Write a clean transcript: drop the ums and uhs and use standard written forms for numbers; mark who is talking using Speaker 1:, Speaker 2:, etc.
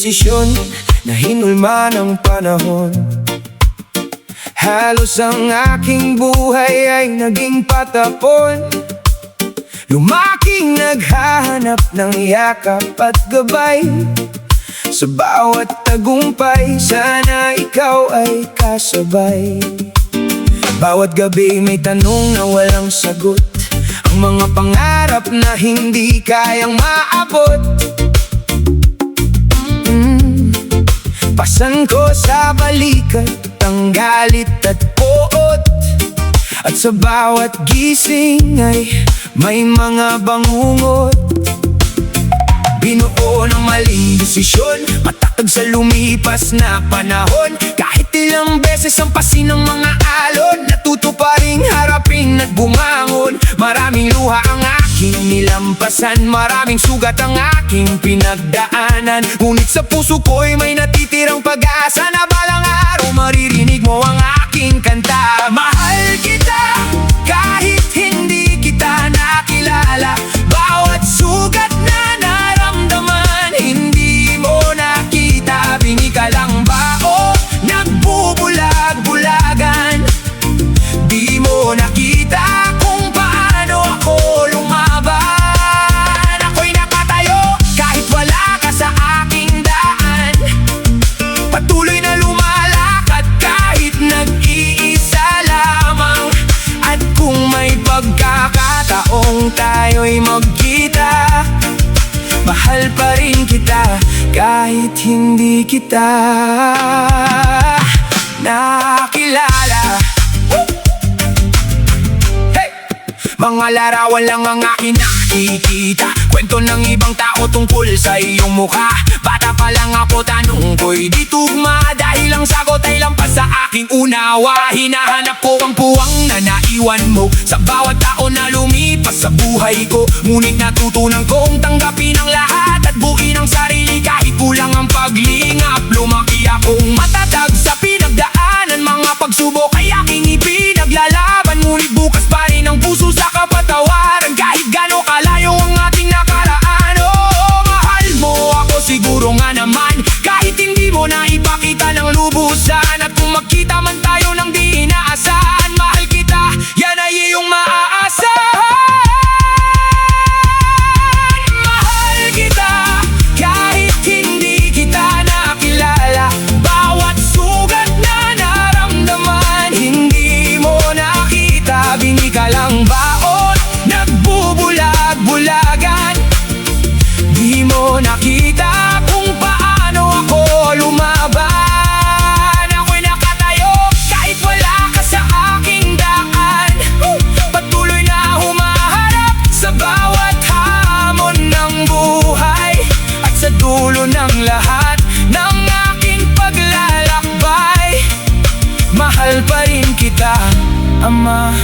Speaker 1: desisyon na hinulma ng panahon. Halos ang aking buhay ay naging patapon. Lumaking naghahanap ng yakap at gabay. Sa bawat tagumpay, sana ikaw ay kasabay. Bawat gabi may tanong na walang sagot, ang mga pangarap na hindi kayang maabot. Pasan ko sa balikat ang galit at poot, at sa bawat gising ay may mga bangungot. Binuo ng maling desisyon, matatag sa lumipas na panahon. Kahit ilang beses ang pasin ng mga alon, natuto pa ring harapin at bumangon. Maraming luha ang aking nilampasan, maraming sugat ang aking pinagdaanan. Ngunit sa puso ko'y may natitirang pag-asa na balang araw maririnig mo ang aking kanta. Mahal kita kahit hindi kita nakilala. Bawat sugat na naramdaman, hindi mo nakita. Bingi ka lang ba o nagbubulag-bulagan? Di mo nakita kung paano ako lumaban. Ako'y nakatayo kahit wala ka sa aking daan. Patuloy na lumalakad kahit nag-iisa lamang. At kung may pagkakataong tayo'y magkita, mahal pa rin kita kahit hindi kita nakilala. Hey! Mga larawan lang ang aking nakikita, kwento ng ibang tao tungkol sa iyong mukha. Bata pa lang ako, tanong ko'y di tugma, dahil ang sagot ay lampas sa aking unawa. Hinahanap ko ang puwang na naiwan mo sa bawat taon na lumipas sa buhay ko. Ngunit natutunan kong tanggapin ang lahat at buuin ang sarili kahit kulang ang paglingap. Lumaki akong matatag sa pinagdaanan, mga pagsubok ay aking ipinaglalaban. Ngunit bukas pa rin ang puso sa kapatawaran, kahit gano'ng kalayo ang ating nakaraan. Oh, mahal mo ako siguro nga naman, kahit hindi mo na ipakita ng lubusan. At kung magkita man tayo ng di inaasahan, mahal kita, yan ay iyong maaasahan. Mahal kita kahit hindi kita nakilala. Bawat sugat na naramdaman, hindi mo nakita. Bingi ka lang ba o nagbubulag-bulagan? Di mo nakita kung paano ako lumaban. Ako'y nakatayo kahit wala ka sa aking daan. Patuloy na humaharap sa bawat hamon ng buhay. At sa dulo ng lahat ng aking paglalakbay, mahal pa rin kita, Ama.